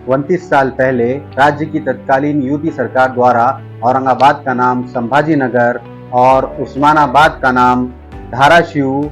29 साल पहले राज्य की तत्कालीन यूपी सरकार द्वारा औरंगाबाद का नाम संभाजी नगर और उस्मानाबाद का नाम धाराशिव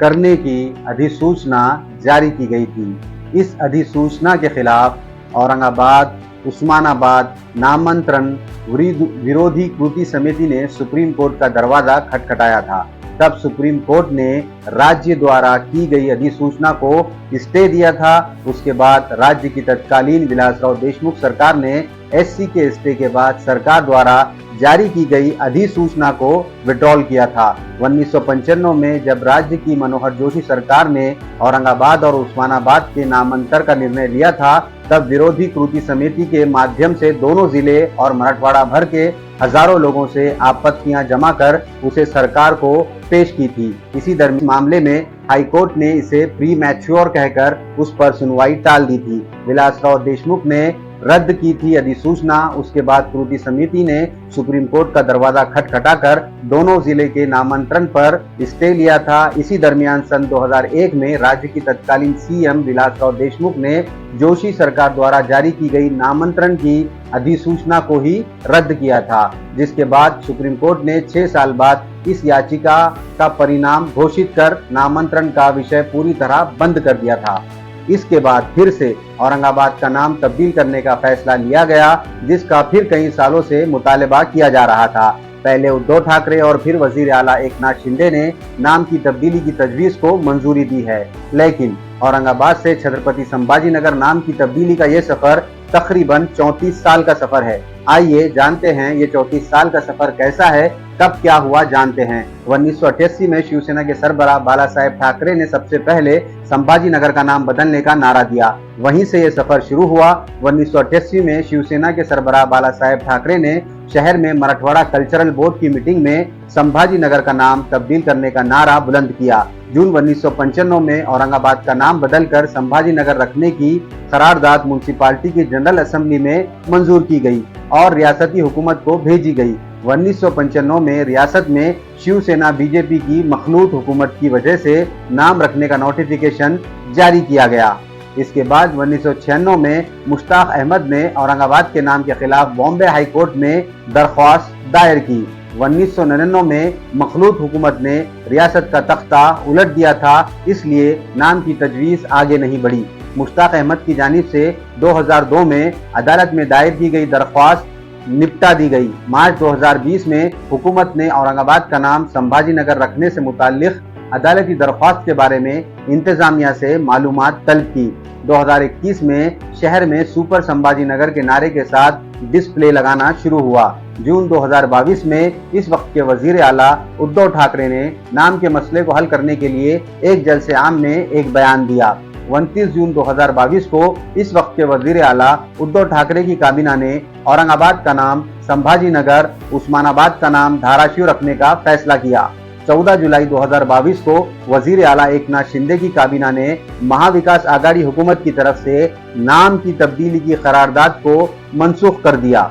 करने की अधिसूचना जारी की गई थी। इस अधिसूचना के खिलाफ औरंगाबाद उस्मानाबाद नामांतरण विरोधी कृति समिति ने सुप्रीम कोर्ट का दरवाजा खटखटाया था। तब सुप्रीम कोर्ट ने राज्य द्वारा की गई अधिसूचना को स्टे दिया था। उसके बाद राज्य की तत्कालीन विलासराव देशमुख सरकार ने एससी के स्टे के बाद सरकार द्वारा जारी की गई अधिसूचना को विड्रॉल किया था। 1995 में जब राज्य की मनोहर जोशी सरकार ने औरंगाबाद और उस्मानाबाद के नामांतर का निर्णय लिया था, तब विरोधी कृति समिति के माध्यम से दोनों जिले और मराठवाड़ा भर के हजारों लोगों से आपत्तियां जमा कर उसे सरकार को पेश की थी। इसी दरमियान मामले में हाईकोर्ट ने इसे प्री मैच्योर कहकर उस पर सुनवाई टाल दी थी। विलासराव देशमुख ने रद्द की थी अधिसूचना। उसके बाद कृति समिति ने सुप्रीम कोर्ट का दरवाजा खटखटाकर दोनों जिले के नामांतरण पर स्टे लिया था। इसी दरमियान सन 2001 में राज्य की तत्कालीन सीएम विलासराव देशमुख ने जोशी सरकार द्वारा जारी की गई नामांतरण की अधिसूचना को ही रद्द किया था, जिसके बाद सुप्रीम कोर्ट ने 6 साल बाद इस याचिका का परिणाम घोषित कर नामांतरण का विषय पूरी तरह बंद कर दिया था। इसके बाद फिर से औरंगाबाद का नाम तब्दील करने का फैसला लिया गया, जिसका फिर कई सालों से मुतालबा किया जा रहा था। पहले उद्धव ठाकरे और फिर वजीर आला एकनाथ शिंदे ने नाम की तब्दीली की तजवीज को मंजूरी दी है, लेकिन औरंगाबाद से छत्रपति संभाजी नगर नाम की तब्दीली का यह सफर तकरीबन 34 साल का सफर है। आइए जानते हैं ये 34 साल का सफर कैसा है, कब क्या हुआ जानते हैं। 1988 में शिवसेना के सरबराह बाला साहेब ठाकरे ने सबसे पहले संभाजी नगर का नाम बदलने का नारा दिया। वहीं से ये सफर शुरू हुआ। 1988 में शिवसेना के सरबराह बाला साहेब ठाकरे ने शहर में मराठवाड़ा कल्चरल बोर्ड की मीटिंग में संभाजी नगर का नाम तब्दील करने का नारा बुलंद किया। जून 1995 में औरंगाबाद का नाम बदलकर संभाजी नगर रखने की करारदाद म्युनिसिपैलिटी की जनरल असेंबली में मंजूर की गई और रियासती हुकूमत को भेजी गई। 1995 में रियासत में शिवसेना बीजेपी की मखलूत हुकूमत की वजह से नाम रखने का नोटिफिकेशन जारी किया गया। इसके बाद 1996 में मुश्ताक अहमद ने औरंगाबाद के नाम के खिलाफ बॉम्बे हाई कोर्ट में दरख्वास्त दायर की। 1999 में मखलूत हुकूमत ने रियासत का तख्ता उलट दिया था, इसलिए नाम की तजवीज़ आगे नहीं बढ़ी। मुश्ताक अहमद की जानिब से 2002 में अदालत में दायर की गई दरख्वास्त निपटा दी गई। मार्च 2020 में हुकूमत ने औरंगाबाद का नाम संभाजी नगर रखने से मुताल्लिक अदालती दरख्वास्त के बारे में इंतजामिया से मालूमात तलब की। 2021 में शहर में सुपर संभाजी नगर के नारे के साथ डिस्प्ले लगाना शुरू हुआ। जून 2022 में इस वक्त के वजीर आला उद्धव ठाकरे ने नाम के मसले को हल करने के लिए एक जलसे आम में एक बयान दिया। 29 जून 2022 को इस वक्त के वजीर आला उद्धव ठाकरे की काबीना ने औरंगाबाद का नाम संभाजी नगर, उस्मानाबाद का नाम धाराशिव रखने का फैसला किया। 14 जुलाई 2022 को वजीर आला एकनाथ शिंदे की काबीना ने महाविकास आघाड़ी हुकूमत की तरफ से नाम की तब्दीली की करारदाद को मनसूख कर दिया।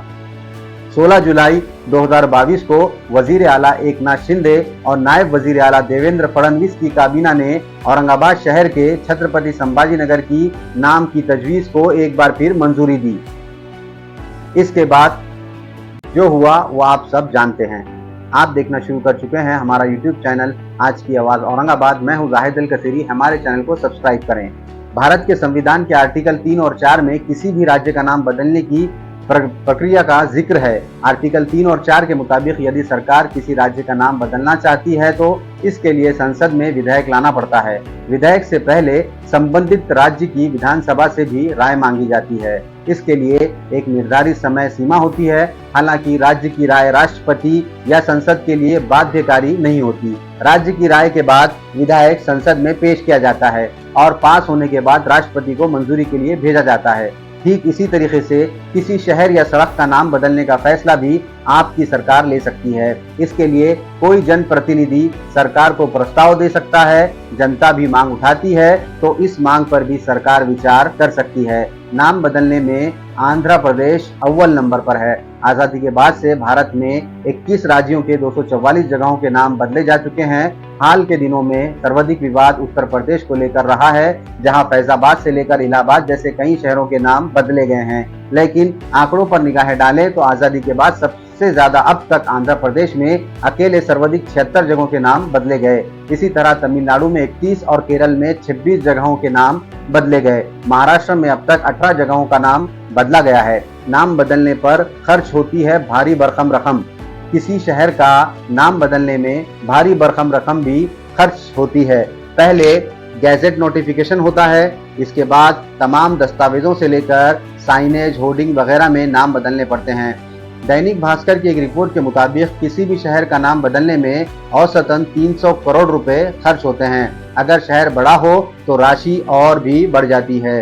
16 जुलाई 2022 को वजीर आला एकनाथ शिंदे और नायब वजीर आला देवेंद्र फडणवीस की काबीना ने औरंगाबाद शहर के छत्रपति संभाजी नगर की नाम की तजवीज को एक बार फिर मंजूरी दी। इसके बाद जो हुआ वो आप सब जानते हैं। आप देखना शुरू कर चुके हैं हमारा YouTube चैनल आज की आवाज़ औरंगाबाद। मैं हूं जाहिद अल कसीरी। हमारे चैनल को सब्सक्राइब करें। भारत के संविधान के आर्टिकल 3 और 4 में किसी भी राज्य का नाम बदलने की प्रक्रिया का जिक्र है। आर्टिकल 3 और 4 के मुताबिक यदि सरकार किसी राज्य का नाम बदलना चाहती है तो इसके लिए संसद में विधेयक लाना पड़ता है। विधेयक से पहले संबंधित राज्य की विधानसभा से भी राय मांगी जाती है। इसके लिए एक निर्धारित समय सीमा होती है। हालांकि राज्य की राय राष्ट्रपति या संसद के लिए बाध्यकारी नहीं होती। राज्य की राय के बाद विधेयक संसद में पेश किया जाता है और पास होने के बाद राष्ट्रपति को मंजूरी के लिए भेजा जाता है। ठीक इसी तरीके से किसी शहर या सड़क का नाम बदलने का फैसला भी आपकी सरकार ले सकती है। इसके लिए कोई जनप्रतिनिधि सरकार को प्रस्ताव दे सकता है। जनता भी मांग उठाती है तो इस मांग पर भी सरकार विचार कर सकती है। नाम बदलने में आंध्र प्रदेश अव्वल नंबर पर है। आज़ादी के बाद से भारत में 21 राज्यों के 244 जगहों के नाम बदले जा चुके हैं। हाल के दिनों में सर्वाधिक विवाद उत्तर प्रदेश को लेकर रहा है, जहां फैजाबाद से लेकर इलाहाबाद जैसे कई शहरों के नाम बदले गए हैं। लेकिन आंकड़ों पर निगाहें डालें तो आजादी के बाद सबसे ज्यादा अब तक आंध्र प्रदेश में अकेले सर्वाधिक 76 जगहों के नाम बदले गए। इसी तरह तमिलनाडु में 31 और केरल में 26 जगहों के नाम बदले गए। महाराष्ट्र में अब तक 18 जगहों का नाम बदला गया है। नाम बदलने पर खर्च होती है भारी भरकम रकम। किसी शहर का नाम बदलने में भारी भरकम रकम भी खर्च होती है। पहले गैजेट नोटिफिकेशन होता है, इसके बाद तमाम दस्तावेजों से लेकर साइनेज, होर्डिंग वगैरह में नाम बदलने पड़ते हैं। दैनिक भास्कर की एक रिपोर्ट के मुताबिक किसी भी शहर का नाम बदलने में औसतन 300 करोड़ रुपए खर्च होते हैं। अगर शहर बड़ा हो तो राशि और भी बढ़ जाती है।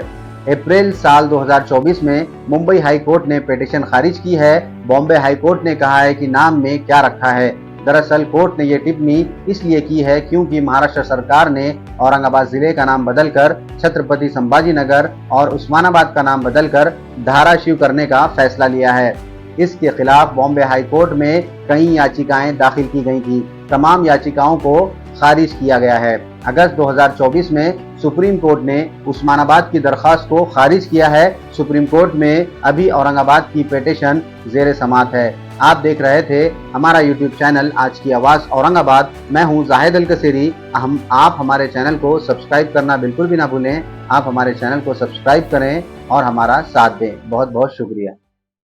अप्रैल साल 2024 में मुंबई हाई कोर्ट ने पिटीशन खारिज की है। बॉम्बे हाई कोर्ट ने कहा है कि नाम में क्या रखा है। दरअसल कोर्ट ने ये टिप्पणी इसलिए की है क्योंकि महाराष्ट्र सरकार ने औरंगाबाद जिले का नाम बदलकर छत्रपति संभाजी नगर और उस्मानाबाद का नाम बदलकर धाराशिव करने का फैसला लिया है। इसके खिलाफ बॉम्बे हाई कोर्ट में कई याचिकाएं दाखिल की गई थी। तमाम याचिकाओं को खारिज किया गया है। अगस्त 2024 में सुप्रीम कोर्ट ने उस्मानाबाद की दरखास्त को खारिज किया है। सुप्रीम कोर्ट में अभी औरंगाबाद की पिटीशन जेर समाअत है। आप देख रहे थे हमारा यूट्यूब चैनल आज की आवाज औरंगाबाद। मैं हूं जाहिद अल कसीरी। आप हमारे चैनल को सब्सक्राइब करना बिल्कुल भी ना भूलें। आप हमारे चैनल को सब्सक्राइब करें और हमारा साथ दें। बहुत बहुत शुक्रिया।